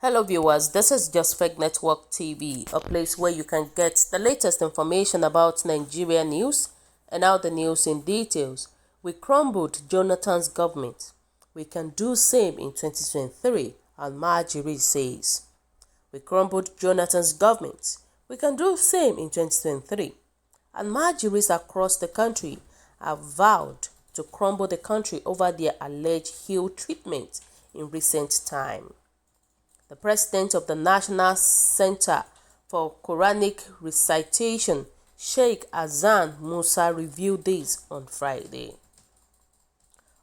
Hello viewers, this is Just Fake Network TV, a place where you can get the latest information about Nigeria news and now the news in details. We crumbled Jonathan's government. We can do same in 2023, Almajiris says. We crumbled Jonathan's government. We can do same in 2023. Almajiris across the country have vowed to crumble the country over their alleged ill treatment in recent time. The president of the National Center for Quranic Recitation, Sheikh Hassan Musa, revealed this on Friday.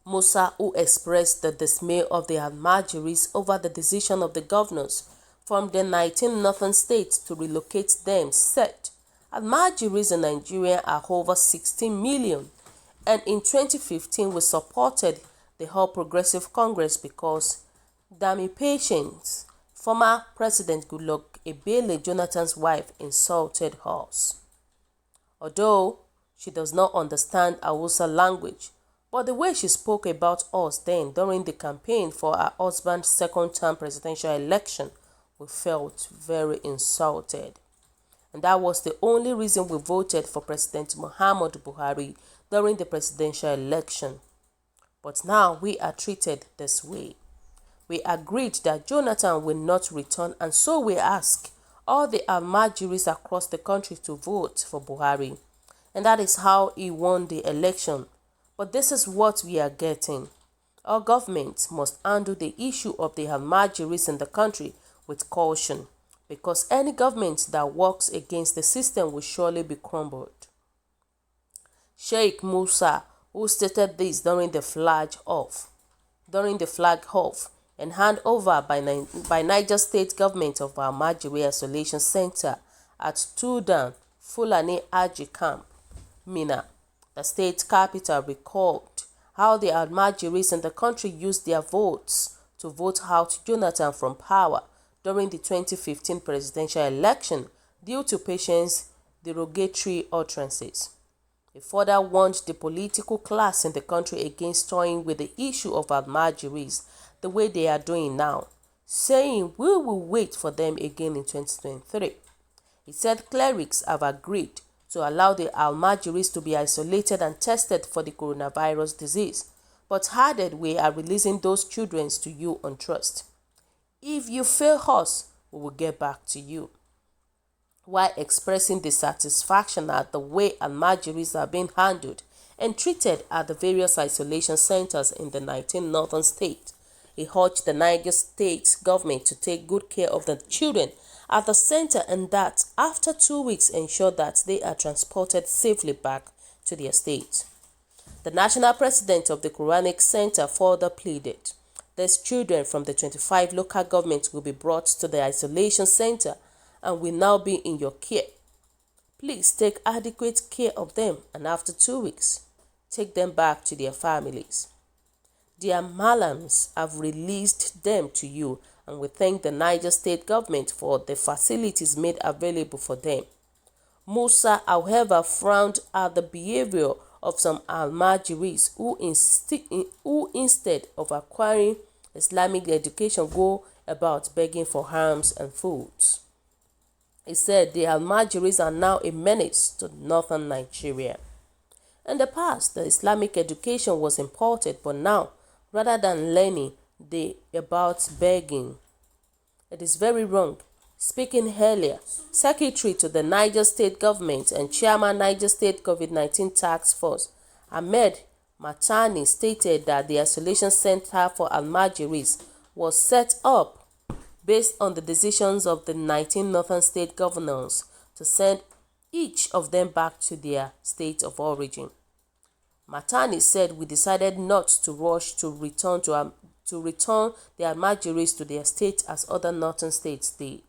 Musa, who expressed the dismay of the Almajiris over the decision of the governors from the 19 northern states to relocate them, said Almajiris in Nigeria are over 16 million, and in 2015 we supported the All Progressive Congress because Dami Patience, former President Goodluck Ebele Jonathan's wife, insulted us. Although she does not understand Hausa language, but the way she spoke about us then during the campaign for her husband's second-term presidential election, we felt very insulted. And that was the only reason we voted for President Muhammadu Buhari during the presidential election. But now we are treated this way. We agreed that Jonathan will not return, and so we ask all the Almajiris across the country to vote for Buhari. And that is how he won the election. But this is what we are getting. Our government must handle the issue of the Almajiris in the country with caution, because any government that works against the system will surely be crumbled. Sheikh Musa, who stated this during the flag off and handover by Niger State government of Almajiri Isolation Center at Tudan Fulani Aji Camp, Mina, the state capital, recalled how the Almajiris in the country used their votes to vote out Jonathan from power during the 2015 presidential election due to Patience's derogatory utterances. He further warned the political class in the country against toying with the issue of Almajiris the way they are doing now, saying we will wait for them again in 2023. He said clerics have agreed to allow the Almajiris to be isolated and tested for the coronavirus disease, but added we are releasing those children to you on trust. If you fail us, we will get back to you. While expressing dissatisfaction at the way Almajiris are being handled and treated at the various isolation centers in the 19 northern states, he urged the Niger State government to take good care of the children at the center and that, after 2 weeks, ensure that they are transported safely back to their state. The national president of the Quranic Center further pleaded, these children from the 25 local governments will be brought to the isolation center and will now be in your care. Please take adequate care of them, and after 2 weeks, take them back to their families. Their malams have released them to you, and we thank the Niger State government for the facilities made available for them. Musa, however, frowned at the behavior of some Almajiris who instead of acquiring Islamic education go about begging for alms and foods. He said the Almajiris are now a menace to northern Nigeria. In the past, the Islamic education was imported, but now, rather than learning about begging, it is very wrong. Speaking earlier, Secretary to the Niger State government and Chairman Niger State COVID-19 Task Force, Ahmed Matani, stated that the Isolation Center for Almajiris was set up based on the decisions of the 19 northern state governors to send each of them back to their state of origin. Matani said, we decided not to rush to return the Almajiris to their state as other northern states did.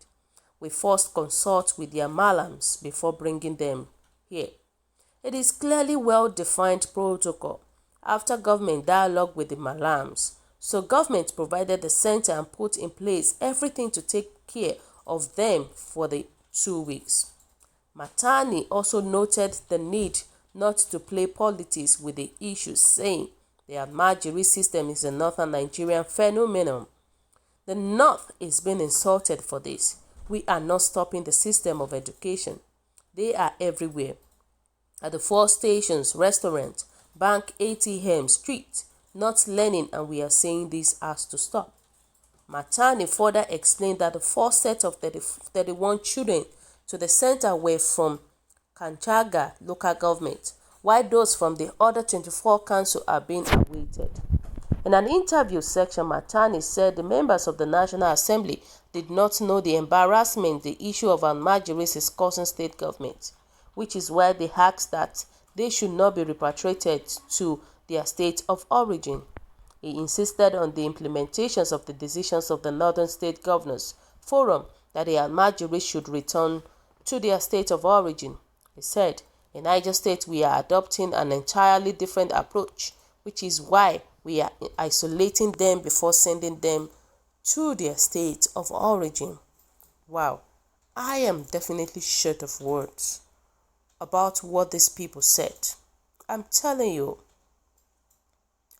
We first consult with their malams before bringing them here. It is clearly well-defined protocol after government dialogue with the malams. So government provided the center and put in place everything to take care of them for the 2 weeks. Matani also noted the need not to play politics with the issue, saying the Almajiri system is a northern Nigerian phenomenon. The North is being insulted for this. We are not stopping the system of education. They are everywhere. At the 4 stations, restaurants, bank, ATM, street, not learning, and we are saying this has to stop. Matani further explained that the 4 sets of 31 children to the center were from Kanchaga local government, while those from the other 24 council are being awaited. In an interview section, Matani said the members of the National Assembly did not know the embarrassment the issue of Almajiris is causing state government, which is why they asked that they should not be repatriated to their state of origin. He insisted on the implementations of the decisions of the Northern State Governors Forum that the Almajiris should return to their state of origin. He said, in Niger State we are adopting an entirely different approach, which is why we are isolating them before sending them to their state of origin. Wow, I am definitely short of words about what these people said. I'm telling you,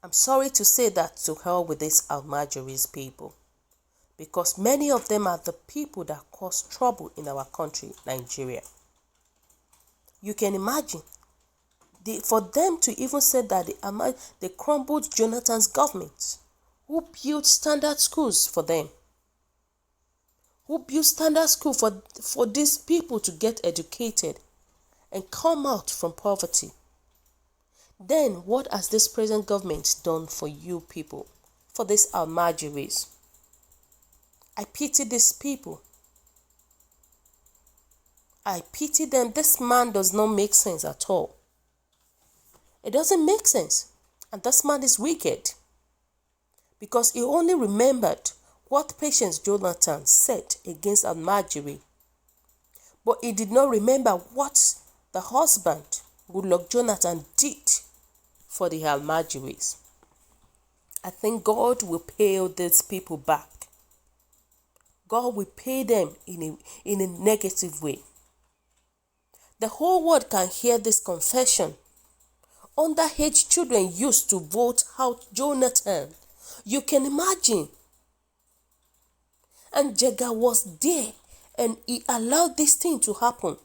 I'm sorry to say that to hell with these Almajiris people, because many of them are the people that cause trouble in our country, Nigeria. You can imagine, for them to even say that they crumbled Jonathan's government, who built standard schools for them, who built standard school for these people to get educated and come out from poverty. Then what has this present government done for you people, for these Almajiris? I pity these people. I pity them. This man does not make sense at all. It doesn't make sense. And this man is wicked, because he only remembered what Patience Jonathan said against Almajiri, but he did not remember what the husband, Goodluck Jonathan, did for the Almajiris. I think God will pay these people back. God will pay them in a negative way. The whole world can hear this confession. Underage children used to vote out Jonathan. You can imagine. And Jega was there and he allowed this thing to happen.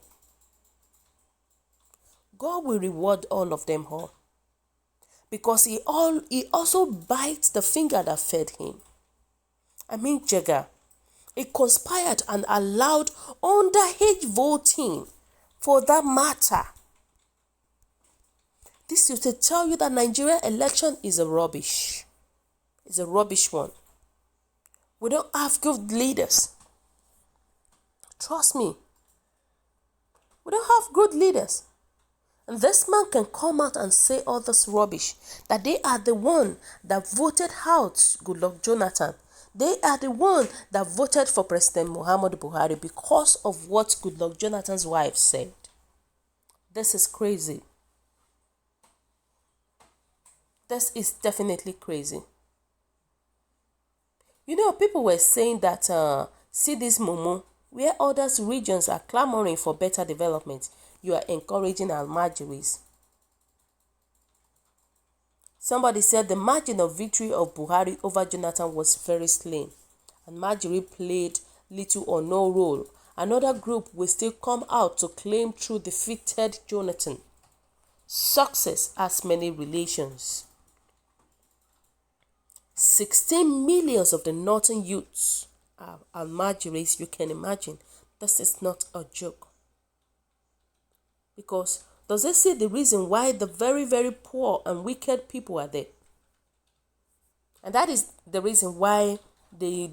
God will reward all of them all, because he also bites the finger that fed him. I mean, Jega, he conspired and allowed underage voting for that matter. This is to tell you that Nigerian election is a rubbish. It's a rubbish one. We don't have good leaders. Trust me. We don't have good leaders. And this man can come out and say all this rubbish, that they are the one that voted out Goodluck Jonathan. They are the one that voted for President Muhammadu Buhari because of what Goodluck Jonathan's wife said. This is crazy. This is definitely crazy. You know, people were saying that, see this Momo, where other regions are clamoring for better development, you are encouraging Almajiris. Somebody said the margin of victory of Buhari over Jonathan was very slim. Almajiri played little or no role. Another group will still come out to claim True defeated Jonathan. Success has many relations. 16 million of the northern youths are Almajiris. You can imagine. This is not a joke. Because does it see the reason why the very, very poor and wicked people are there? And that is the reason why the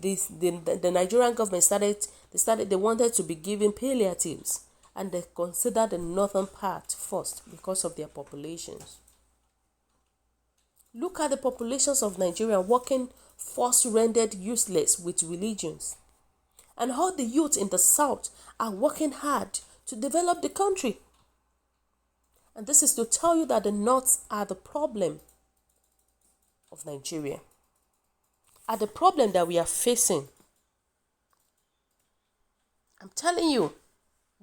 Nigerian government they wanted to be given palliatives, and they considered the northern part first because of their populations. Look at the populations of Nigeria. Working force rendered useless with religions. And how the youth in the south are working hard to develop the country. And this is to tell you that the north are the problem of Nigeria, are the problem that we are facing. I'm telling you,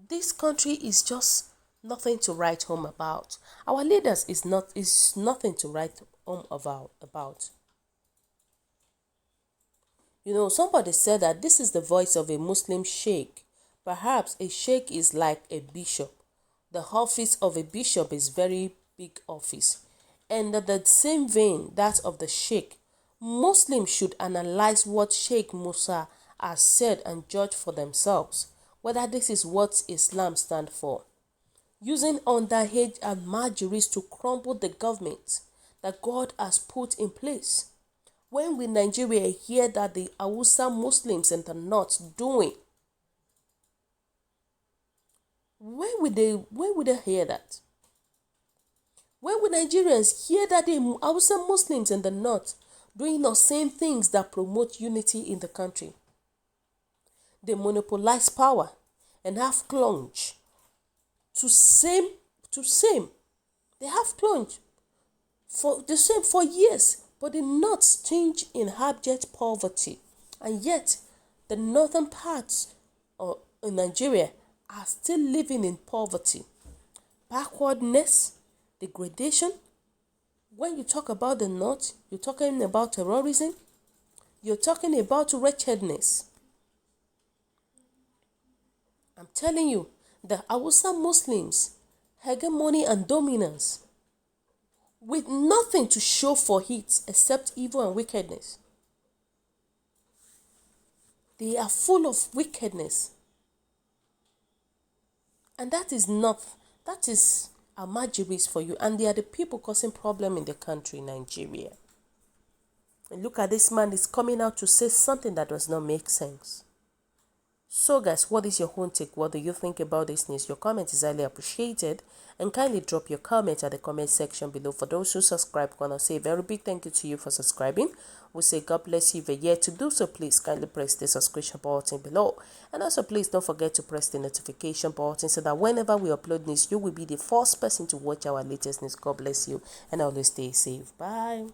this country is just nothing to write home about. Our leaders is nothing to write home about. Somebody said that this is the voice of a Muslim sheikh. Perhaps a sheikh is like a bishop. The office of a bishop is very big office. And in the same vein, that of the sheikh, Muslims should analyze what Sheikh Musa has said and judge for themselves whether this is what Islam stands for. Using underage Almajiris to crumble the government that God has put in place. When will Nigeria hear that the Hausa Muslims in the north doing? When will they hear that? When will Nigerians hear that the Hausa Muslims in the north doing the same things that promote unity in the country? They monopolize power and have clung to same. They have clung for the same for years, but did not change in abject poverty. And yet, the northern parts of Nigeria are still living in poverty, backwardness, degradation. When you talk about the north, you're talking about terrorism, you're talking about wretchedness. I'm telling you, the Hausa Muslims, hegemony and dominance, with nothing to show for it except evil and wickedness. They are full of wickedness. And that is Almajiris for you. And they are the people causing problem in the country, Nigeria. And look at this man, is coming out to say something that does not make sense. So guys, what is your own take? What do you think about this news? Your comment is highly appreciated, and kindly drop your comment at the comment section below. For those who subscribe, I want to say a very big thank you to you for subscribing. We say God bless you. If you're yet to do so, please kindly press the subscription button below, and also please don't forget to press the notification button so that whenever we upload news, you will be the first person to watch our latest news. God bless you, and always stay safe. Bye.